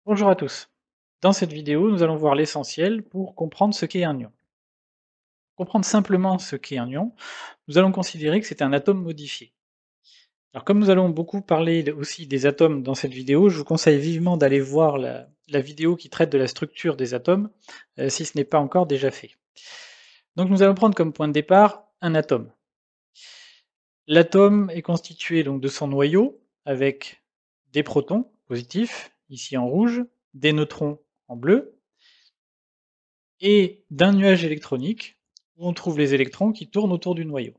Bonjour à tous. Dans cette vidéo, nous allons voir l'essentiel pour comprendre ce qu'est un ion. Pour comprendre simplement ce qu'est un ion, nous allons considérer que c'est un atome modifié. Alors comme nous allons beaucoup parler aussi des atomes dans cette vidéo, je vous conseille vivement d'aller voir la vidéo qui traite de la structure des atomes, si ce n'est pas encore déjà fait. Donc nous allons prendre comme point de départ un atome. L'atome est constitué donc de son noyau avec des protons positifs, ici en rouge, des neutrons en bleu, et d'un nuage électronique où on trouve les électrons qui tournent autour du noyau.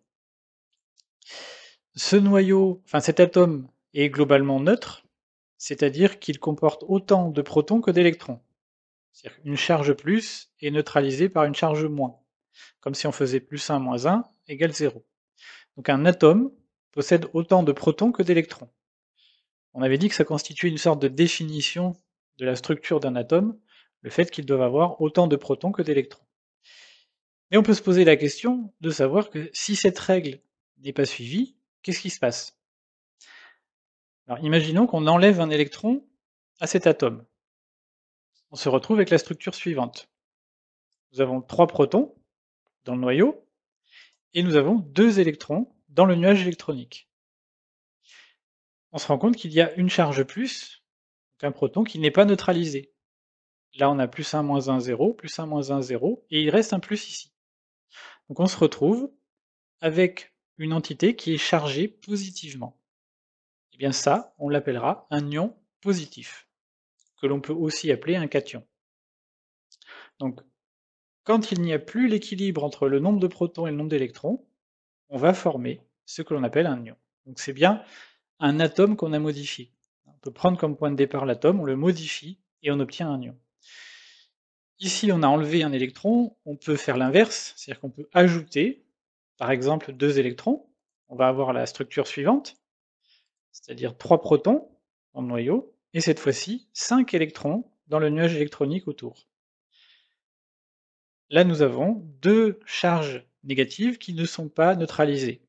Ce noyau, enfin cet atome est globalement neutre, c'est-à-dire qu'il comporte autant de protons que d'électrons. C'est-à-dire qu'une charge plus est neutralisée par une charge moins, comme si on faisait plus 1 moins 1 égale 0. Donc un atome possède autant de protons que d'électrons. On avait dit que ça constituait une sorte de définition de la structure d'un atome, le fait qu'il doit avoir autant de protons que d'électrons. Mais on peut se poser la question de savoir que si cette règle n'est pas suivie, qu'est-ce qui se passe? Alors imaginons qu'on enlève un électron à cet atome. On se retrouve avec la structure suivante. Nous avons 3 protons dans le noyau et nous avons 2 électrons dans le nuage électronique. On se rend compte qu'il y a une charge plus, donc un proton qui n'est pas neutralisé. Là on a plus 1, moins 1, 0, plus 1, moins 1, 0, et il reste un plus ici. Donc on se retrouve avec une entité qui est chargée positivement. Eh bien ça, on l'appellera un ion positif, que l'on peut aussi appeler un cation. Donc, quand il n'y a plus l'équilibre entre le nombre de protons et le nombre d'électrons, on va former ce que l'on appelle un ion. Donc c'est bien un atome qu'on a modifié. On peut prendre comme point de départ l'atome, on le modifie et on obtient un ion. Ici, on a enlevé un électron, on peut faire l'inverse, c'est-à-dire qu'on peut ajouter, par exemple, 2 électrons. On va avoir la structure suivante, c'est-à-dire 3 protons dans le noyau, et cette fois-ci 5 électrons dans le nuage électronique autour. Là, nous avons 2 charges négatives qui ne sont pas neutralisées.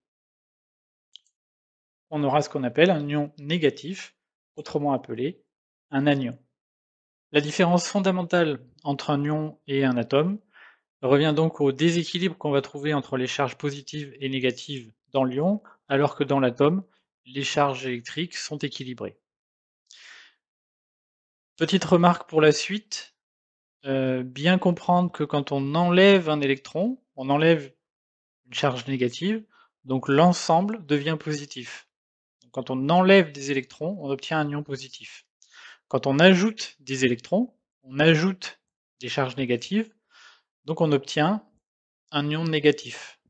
On aura ce qu'on appelle un ion négatif, autrement appelé un anion. La différence fondamentale entre un ion et un atome revient donc au déséquilibre qu'on va trouver entre les charges positives et négatives dans l'ion, alors que dans l'atome, les charges électriques sont équilibrées. Petite remarque pour la suite, bien comprendre que quand on enlève un électron, on enlève une charge négative, donc l'ensemble devient positif. Donc quand on enlève des électrons, on obtient un ion positif. Quand on ajoute des électrons, on ajoute des charges négatives, donc on obtient un ion négatif.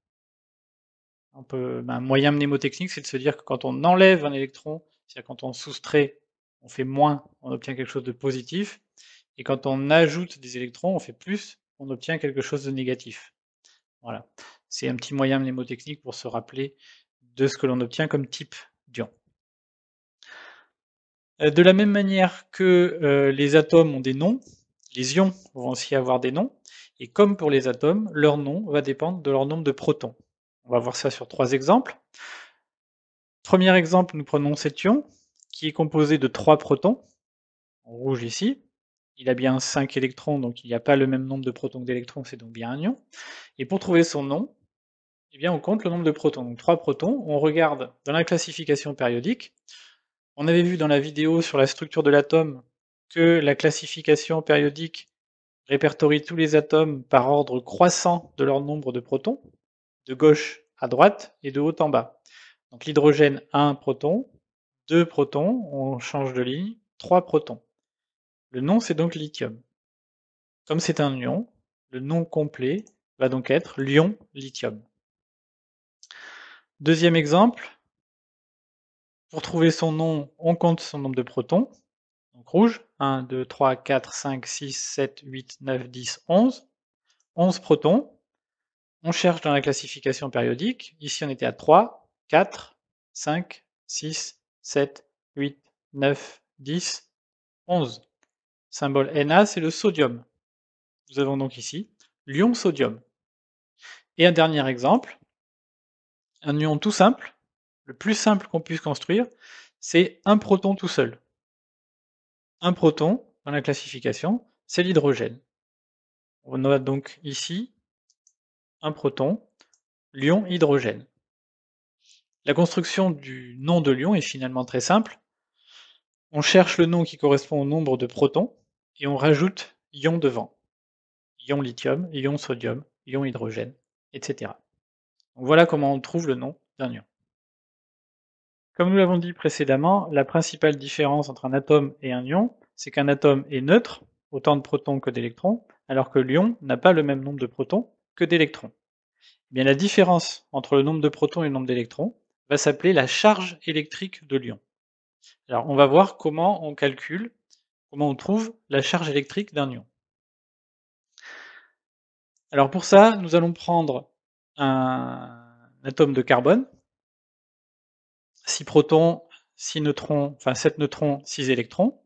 Un moyen mnémotechnique, c'est de se dire que quand on enlève un électron, c'est-à-dire quand on soustrait, on fait moins, on obtient quelque chose de positif, et quand on ajoute des électrons, on fait plus, on obtient quelque chose de négatif. Voilà. C'est un petit moyen mnémotechnique pour se rappeler de ce que l'on obtient comme type d'ion. De la même manière que les atomes ont des noms, les ions vont aussi avoir des noms, et comme pour les atomes, leur nom va dépendre de leur nombre de protons. On va voir ça sur 3 exemples. Premier exemple, nous prenons cet ion, qui est composé de 3 protons, en rouge ici. Il a bien 5 électrons, donc il n'y a pas le même nombre de protons que d'électrons, c'est donc bien un ion. Et pour trouver son nom, eh bien on compte le nombre de protons. Donc 3 protons, on regarde dans la classification périodique. On avait vu dans la vidéo sur la structure de l'atome que la classification périodique répertorie tous les atomes par ordre croissant de leur nombre de protons, de gauche à droite et de haut en bas. Donc l'hydrogène 1 proton, 2 protons, on change de ligne, 3 protons. Le nom c'est donc lithium. Comme c'est un ion, le nom complet va donc être l'ion lithium. Deuxième exemple, pour trouver son nom, on compte son nombre de protons. Donc rouge, 1, 2, 3, 4, 5, 6, 7, 8, 9, 10, 11. 11 protons. On cherche dans la classification périodique. Ici, on était à 3, 4, 5, 6, 7, 8, 9, 10, 11. Symbole Na, c'est le sodium. Nous avons donc ici l'ion sodium. Et un dernier exemple, un ion tout simple, le plus simple qu'on puisse construire, c'est un proton tout seul. Un proton, dans la classification, c'est l'hydrogène. On a donc ici un proton, l'ion hydrogène. La construction du nom de l'ion est finalement très simple. On cherche le nom qui correspond au nombre de protons et on rajoute ion devant. Ion lithium, ion sodium, ion hydrogène, etc. Donc voilà comment on trouve le nom d'un ion. Comme nous l'avons dit précédemment, la principale différence entre un atome et un ion, c'est qu'un atome est neutre, autant de protons que d'électrons, alors que l'ion n'a pas le même nombre de protons que d'électrons. Eh bien, la différence entre le nombre de protons et le nombre d'électrons va s'appeler la charge électrique de l'ion. Alors, on va voir comment on calcule, comment on trouve la charge électrique d'un ion. Alors pour ça, nous allons prendre un atome de carbone, 6 protons, 6 neutrons, enfin 7 neutrons, 6 électrons,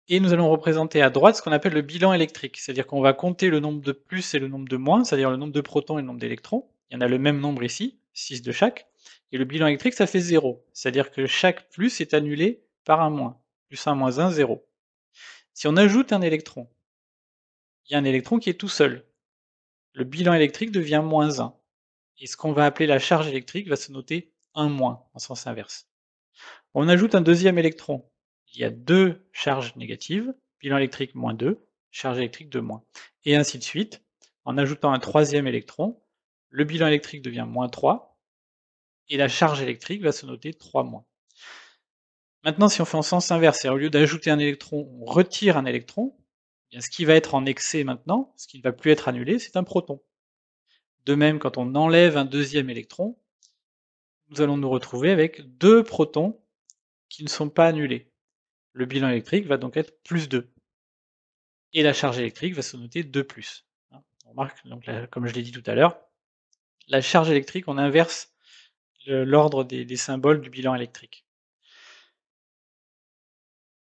et nous allons représenter à droite ce qu'on appelle le bilan électrique, c'est-à-dire qu'on va compter le nombre de plus et le nombre de moins, c'est-à-dire le nombre de protons et le nombre d'électrons. Il y en a le même nombre ici, 6 de chaque, et le bilan électrique, ça fait 0, c'est-à-dire que chaque plus est annulé par un moins. Plus 1, moins 1, 0. Si on ajoute un électron, il y a un électron qui est tout seul. Le bilan électrique devient moins 1. Et ce qu'on va appeler la charge électrique va se noter 1 moins, en sens inverse. On ajoute un deuxième électron. Il y a 2 charges négatives, bilan électrique moins 2, charge électrique de moins. Et ainsi de suite. En ajoutant un troisième électron, le bilan électrique devient moins 3, et la charge électrique va se noter 3 moins. Maintenant, si on fait en sens inverse, c'est-à-dire au lieu d'ajouter un électron, on retire un électron, eh bien, ce qui va être en excès maintenant, ce qui ne va plus être annulé, c'est un proton. De même, quand on enlève un deuxième électron, nous allons nous retrouver avec 2 protons qui ne sont pas annulés. Le bilan électrique va donc être plus 2. Et la charge électrique va se noter 2 plus. On remarque, donc là, comme je l'ai dit tout à l'heure, la charge électrique, on inverse l'ordre des symboles du bilan électrique.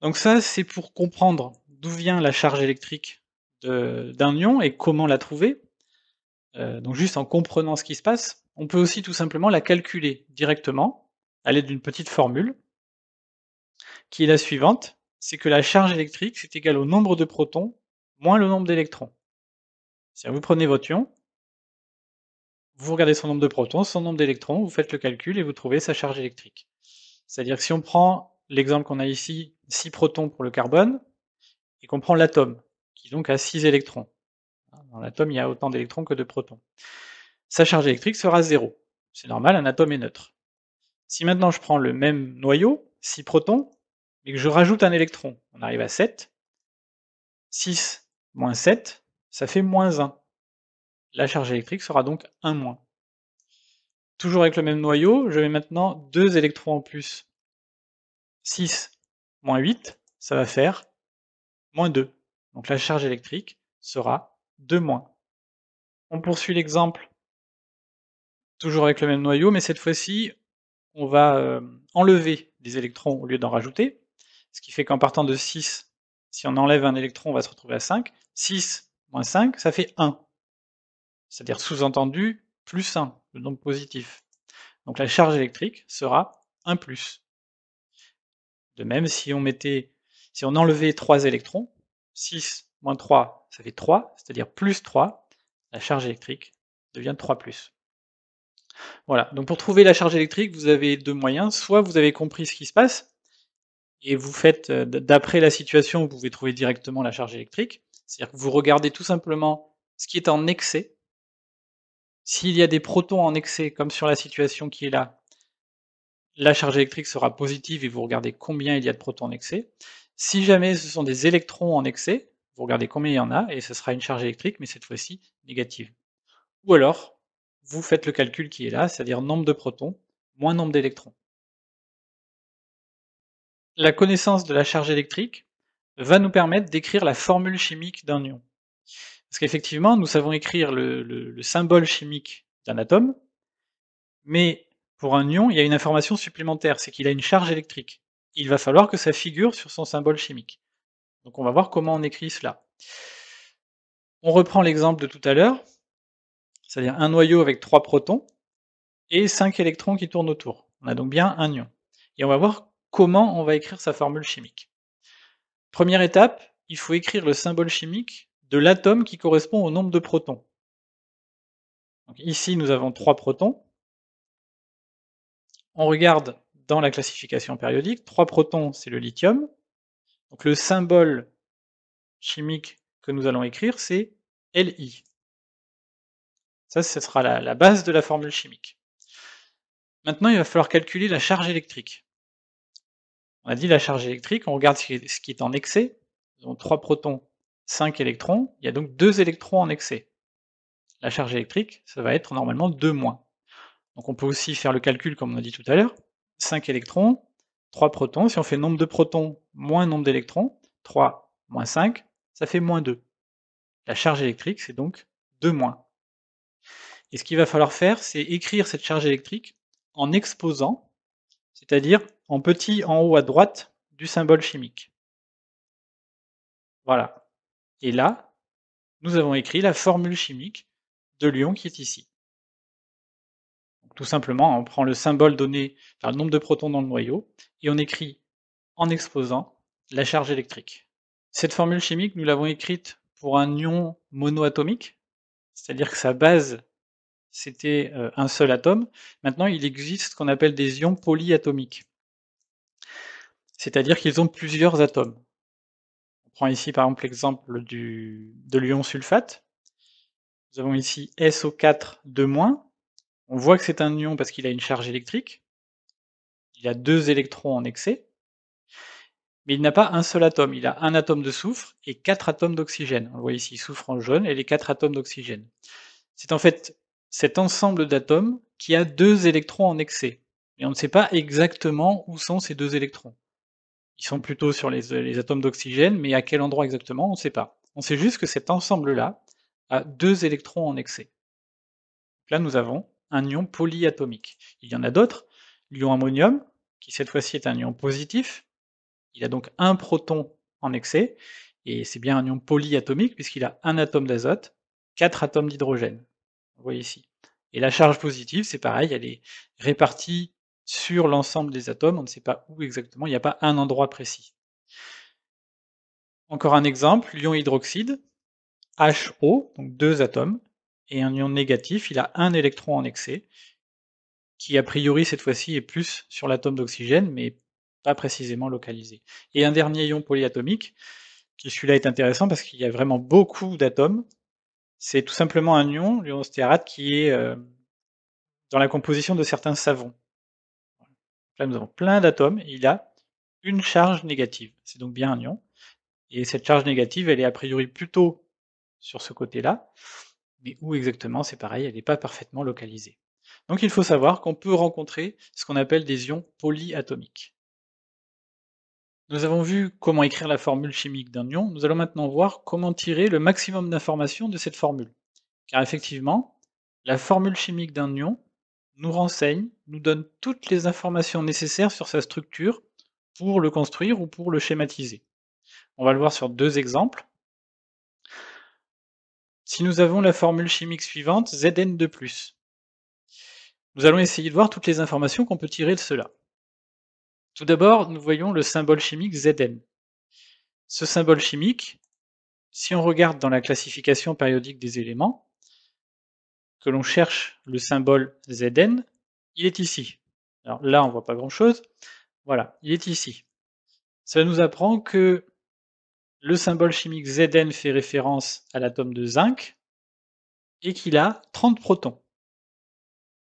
Donc ça, c'est pour comprendre d'où vient la charge électrique d'un ion et comment la trouver. Donc juste en comprenant ce qui se passe, on peut aussi tout simplement la calculer directement à l'aide d'une petite formule qui est la suivante, c'est que la charge électrique, c'est égal au nombre de protons moins le nombre d'électrons. C'est-à-dire vous prenez votre ion, vous regardez son nombre de protons, son nombre d'électrons, vous faites le calcul et vous trouvez sa charge électrique. C'est-à-dire que si on prend l'exemple qu'on a ici, 6 protons pour le carbone, et qu'on prend l'atome, qui donc a 6 électrons. Dans l'atome, il y a autant d'électrons que de protons. Sa charge électrique sera 0. C'est normal, un atome est neutre. Si maintenant je prends le même noyau, 6 protons, et que je rajoute un électron, on arrive à 7. 6 moins 7, ça fait moins 1. La charge électrique sera donc 1 moins. Toujours avec le même noyau, je mets maintenant 2 électrons en plus. 6 moins 8, ça va faire moins 2. Donc la charge électrique sera 2 moins. On poursuit l'exemple, toujours avec le même noyau, mais cette fois-ci, on va enlever des électrons au lieu d'en rajouter, ce qui fait qu'en partant de 6, si on enlève un électron, on va se retrouver à 5. 6 moins 5, ça fait 1. C'est-à-dire sous-entendu, plus 1, le nombre positif. Donc la charge électrique sera 1 plus. De même, si on enlevait 3 électrons, 6 moins 3, ça fait 3, c'est-à-dire plus 3, la charge électrique devient 3 plus. Voilà, donc pour trouver la charge électrique, vous avez 2 moyens. Soit vous avez compris ce qui se passe, et vous faites, d'après la situation, vous pouvez trouver directement la charge électrique. C'est-à-dire que vous regardez tout simplement ce qui est en excès. S'il y a des protons en excès, comme sur la situation qui est là, la charge électrique sera positive et vous regardez combien il y a de protons en excès. Si jamais ce sont des électrons en excès, vous regardez combien il y en a, et ce sera une charge électrique, mais cette fois-ci négative. Ou alors, vous faites le calcul qui est là, c'est-à-dire nombre de protons moins nombre d'électrons. La connaissance de la charge électrique va nous permettre d'écrire la formule chimique d'un ion. Parce qu'effectivement, nous savons écrire le symbole chimique d'un atome, mais pour un ion, il y a une information supplémentaire, c'est qu'il a une charge électrique. Il va falloir que ça figure sur son symbole chimique. Donc on va voir comment on écrit cela. On reprend l'exemple de tout à l'heure, c'est-à-dire un noyau avec 3 protons et 5 électrons qui tournent autour. On a donc bien un ion. Et on va voir comment on va écrire sa formule chimique. Première étape, il faut écrire le symbole chimique de l'atome qui correspond au nombre de protons. Donc ici, nous avons 3 protons. On regarde dans la classification périodique, 3 protons, c'est le lithium. Donc le symbole chimique que nous allons écrire, c'est Li. Ça, ce sera la base de la formule chimique. Maintenant, il va falloir calculer la charge électrique. On a dit la charge électrique, on regarde ce qui est en excès. Nous avons 3 protons, 5 électrons. Il y a donc 2 électrons en excès. La charge électrique, ça va être normalement 2 moins. Donc on peut aussi faire le calcul comme on a dit tout à l'heure. 5 électrons, 3 protons. Si on fait nombre de protons moins nombre d'électrons, 3 moins 5, ça fait moins 2. La charge électrique, c'est donc 2 moins. Et ce qu'il va falloir faire, c'est écrire cette charge électrique en exposant, c'est-à-dire en petit en haut à droite du symbole chimique. Voilà. Et là, nous avons écrit la formule chimique de l'ion qui est ici. Donc, tout simplement, on prend le symbole donné par le nombre de protons dans le noyau et on écrit en exposant la charge électrique. Cette formule chimique, nous l'avons écrite pour un ion monoatomique, c'est-à-dire que sa base, c'était un seul atome. Maintenant, il existe ce qu'on appelle des ions polyatomiques, c'est-à-dire qu'ils ont plusieurs atomes. On prend ici par exemple l'exemple de l'ion sulfate. Nous avons ici SO4 2-. On voit que c'est un ion parce qu'il a une charge électrique. Il a 2 électrons en excès. Mais il n'a pas un seul atome, il a un atome de soufre et 4 atomes d'oxygène. On le voit ici, soufre en jaune et les 4 atomes d'oxygène. C'est en fait cet ensemble d'atomes qui a 2 électrons en excès. Et on ne sait pas exactement où sont ces 2 électrons. Ils sont plutôt sur les atomes d'oxygène, mais à quel endroit exactement, on ne sait pas. On sait juste que cet ensemble-là a 2 électrons en excès. Donc là, nous avons un ion polyatomique. Il y en a d'autres. L'ion ammonium, qui cette fois-ci est un ion positif. Il a donc un proton en excès, et c'est bien un ion polyatomique puisqu'il a un atome d'azote, 4 atomes d'hydrogène. Vous voyez ici. Et la charge positive, c'est pareil, elle est répartie sur l'ensemble des atomes, on ne sait pas où exactement, il n'y a pas un endroit précis. Encore un exemple, l'ion hydroxyde, HO, donc 2 atomes, et un ion négatif, il a un électron en excès, qui a priori cette fois-ci est plus sur l'atome d'oxygène, mais pas précisément localisé. Et un dernier ion polyatomique, qui celui-là est intéressant parce qu'il y a vraiment beaucoup d'atomes. C'est tout simplement un ion, l'ion stéarate, qui est dans la composition de certains savons. Là, nous avons plein d'atomes, et il a une charge négative. C'est donc bien un ion. Et cette charge négative, elle est a priori plutôt sur ce côté-là, mais où exactement, c'est pareil, elle n'est pas parfaitement localisée. Donc il faut savoir qu'on peut rencontrer ce qu'on appelle des ions polyatomiques. Nous avons vu comment écrire la formule chimique d'un ion, nous allons maintenant voir comment tirer le maximum d'informations de cette formule. Car effectivement, la formule chimique d'un ion nous renseigne, nous donne toutes les informations nécessaires sur sa structure pour le construire ou pour le schématiser. On va le voir sur 2 exemples. Si nous avons la formule chimique suivante, Zn2+, nous allons essayer de voir toutes les informations qu'on peut tirer de cela. Tout d'abord, nous voyons le symbole chimique Zn. Ce symbole chimique, si on regarde dans la classification périodique des éléments, que l'on cherche le symbole Zn, il est ici. Alors là, on voit pas grand-chose. Voilà, il est ici. Ça nous apprend que le symbole chimique Zn fait référence à l'atome de zinc et qu'il a 30 protons.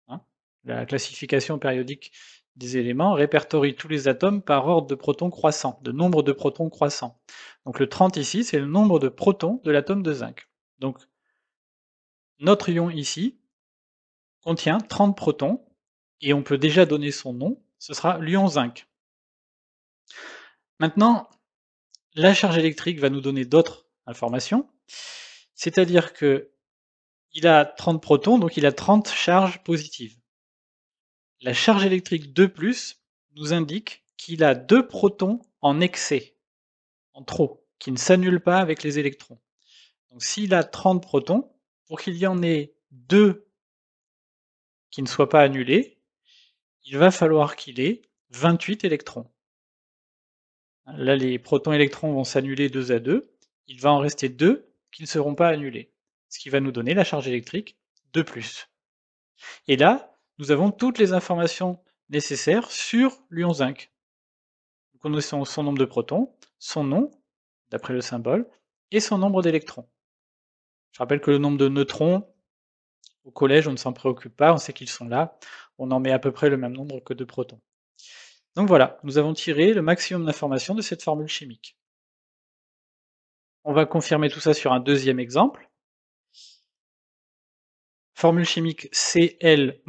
Hein, la classification périodique des éléments répertorie tous les atomes par ordre de protons croissant, de nombre de protons croissant. Donc le 30 ici, c'est le nombre de protons de l'atome de zinc. Donc notre ion ici contient 30 protons, et on peut déjà donner son nom, ce sera l'ion zinc. Maintenant, la charge électrique va nous donner d'autres informations, c'est-à-dire que il a 30 protons, donc il a 30 charges positives. La charge électrique 2+, nous indique qu'il a 2 protons en excès, en trop, qui ne s'annulent pas avec les électrons. Donc s'il a 30 protons, pour qu'il y en ait 2 qui ne soient pas annulés, il va falloir qu'il ait 28 électrons. Là, les protons-électrons vont s'annuler 2 à 2. Il va en rester 2 qui ne seront pas annulés, ce qui va nous donner la charge électrique de plus. Et là, nous avons toutes les informations nécessaires sur l'ion zinc. Nous connaissons son nombre de protons, son nom, d'après le symbole, et son nombre d'électrons. Je rappelle que le nombre de neutrons, au collège, on ne s'en préoccupe pas, on sait qu'ils sont là, on en met à peu près le même nombre que de protons. Donc voilà, nous avons tiré le maximum d'informations de cette formule chimique. On va confirmer tout ça sur un deuxième exemple. Formule chimique Cl-.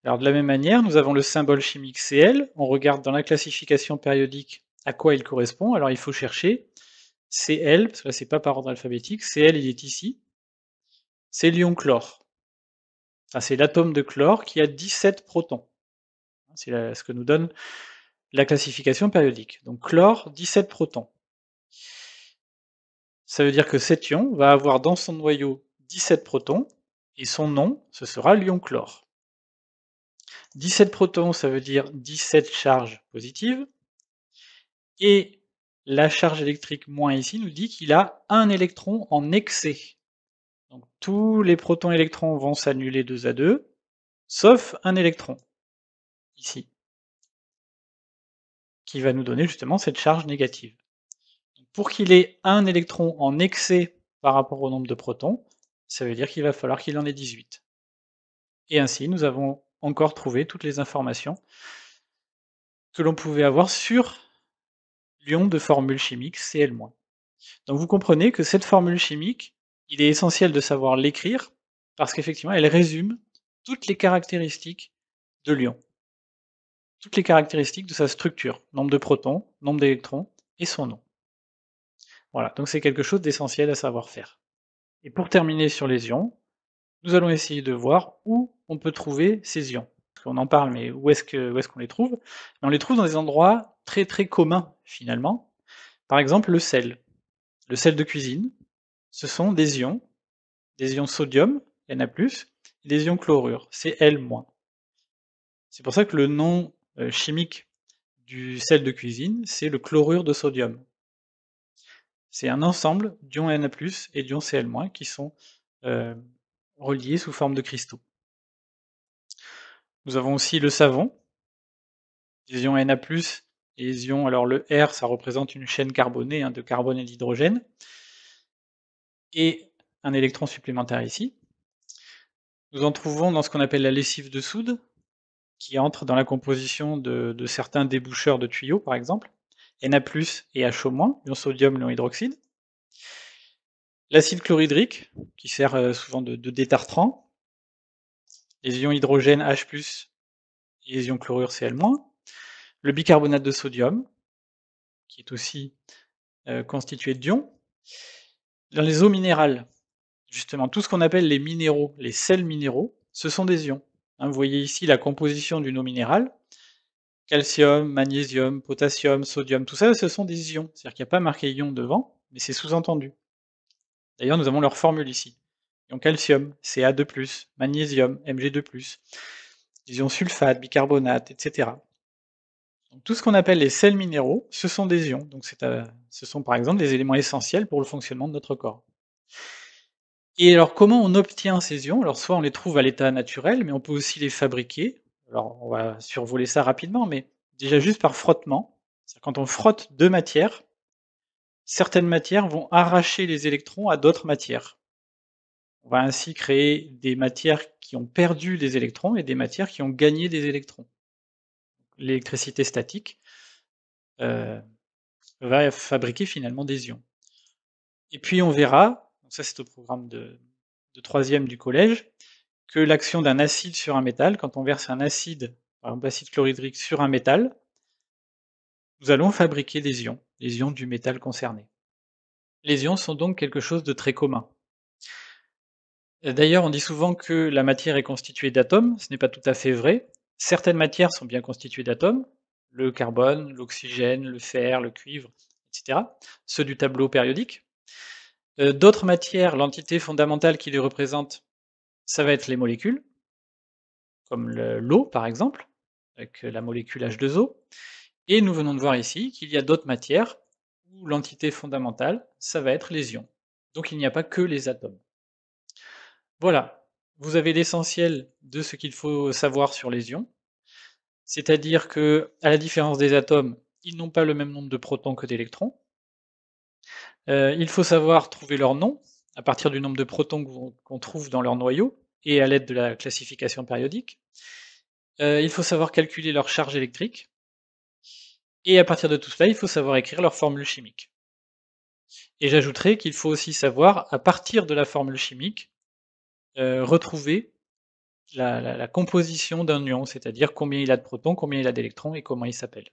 Alors de la même manière, nous avons le symbole chimique Cl, on regarde dans la classification périodique à quoi il correspond, alors il faut chercher Cl, parce que là c'est pas par ordre alphabétique, Cl il est ici, c'est l'ion chlore. Enfin, c'est l'atome de chlore qui a 17 protons. C'est ce que nous donne la classification périodique. Donc chlore, 17 protons. Ça veut dire que cet ion va avoir dans son noyau 17 protons, et son nom, ce sera l'ion chlore. 17 protons, ça veut dire 17 charges positives, et la charge électrique moins ici nous dit qu'il a un électron en excès. Donc tous les protons-électrons vont s'annuler 2 à 2, sauf un électron, ici, qui va nous donner justement cette charge négative. Donc, pour qu'il ait un électron en excès par rapport au nombre de protons, ça veut dire qu'il va falloir qu'il en ait 18. Et ainsi, nous avons encore trouvé toutes les informations que l'on pouvait avoir sur l'ion de formule chimique Cl-. Donc vous comprenez que cette formule chimique, il est essentiel de savoir l'écrire, parce qu'effectivement, elle résume toutes les caractéristiques de l'ion. Toutes les caractéristiques de sa structure, nombre de protons, nombre d'électrons, et son nom. Voilà, donc c'est quelque chose d'essentiel à savoir faire. Et pour terminer sur les ions, nous allons essayer de voir où on peut trouver ces ions. Parce qu'on en parle, mais où est-ce qu'on les trouve? On les trouve dans des endroits très très communs, finalement. Par exemple, le sel. Le sel de cuisine, ce sont des ions sodium, Na+, et des ions chlorure, Cl-. C'est pour ça que le nom chimique du sel de cuisine, c'est le chlorure de sodium. C'est un ensemble d'ions Na+ et d'ions Cl- qui sont reliés sous forme de cristaux. Nous avons aussi le savon, des ions Na+, et les ions, alors le R, ça représente une chaîne carbonée de carbone et d'hydrogène, et un électron supplémentaire ici. Nous en trouvons dans ce qu'on appelle la lessive de soude, qui entre dans la composition de certains déboucheurs de tuyaux, par exemple, Na+ et HO-, l'ion sodium, l'ion hydroxyde. L'acide chlorhydrique, qui sert souvent de détartrant, les ions hydrogène H+, et les ions chlorure Cl-. Le bicarbonate de sodium, qui est aussi constitué d'ions. Dans les eaux minérales, justement, tout ce qu'on appelle les minéraux, les sels minéraux, ce sont des ions. Vous voyez ici la composition d'une eau minérale. Calcium, magnésium, potassium, sodium, tout ça, ce sont des ions. C'est-à-dire qu'il n'y a pas marqué ion devant, mais c'est sous-entendu. D'ailleurs, nous avons leur formule ici. Ion calcium, Ca2+, magnésium, Mg2+, les ions sulfate, bicarbonate, etc. Donc, tout ce qu'on appelle les sels minéraux, ce sont des ions. Donc ce sont par exemple des éléments essentiels pour le fonctionnement de notre corps. Et alors comment on obtient ces ions? Alors soit on les trouve à l'état naturel, mais on peut aussi les fabriquer. Alors on va survoler ça rapidement, mais déjà juste par frottement. C'est-à-dire quand on frotte deux matières, certaines matières vont arracher les électrons à d'autres matières. On va ainsi créer des matières qui ont perdu des électrons et des matières qui ont gagné des électrons. L'électricité statique va fabriquer finalement des ions. Et puis on verra, donc ça c'est au programme de troisième du collège, que l'action d'un acide sur un métal, quand on verse un acide, par exemple l'acide chlorhydrique sur un métal, nous allons fabriquer des ions, les ions du métal concerné. Les ions sont donc quelque chose de très commun. D'ailleurs, on dit souvent que la matière est constituée d'atomes, ce n'est pas tout à fait vrai. Certaines matières sont bien constituées d'atomes, le carbone, l'oxygène, le fer, le cuivre, etc., ceux du tableau périodique. D'autres matières, l'entité fondamentale qui les représente, ça va être les molécules, comme l'eau par exemple, avec la molécule H2O. Et nous venons de voir ici qu'il y a d'autres matières où l'entité fondamentale, ça va être les ions. Donc il n'y a pas que les atomes. Voilà, vous avez l'essentiel de ce qu'il faut savoir sur les ions, c'est-à-dire que, à la différence des atomes, ils n'ont pas le même nombre de protons que d'électrons. Il faut savoir trouver leur nom à partir du nombre de protons qu'on trouve dans leur noyau et à l'aide de la classification périodique. Il faut savoir calculer leur charge électrique et à partir de tout cela, il faut savoir écrire leur formule chimique. Et j'ajouterais qu'il faut aussi savoir, à partir de la formule chimique, retrouver la composition d'un ion, c'est-à-dire combien il a de protons, combien il a d'électrons et comment il s'appelle.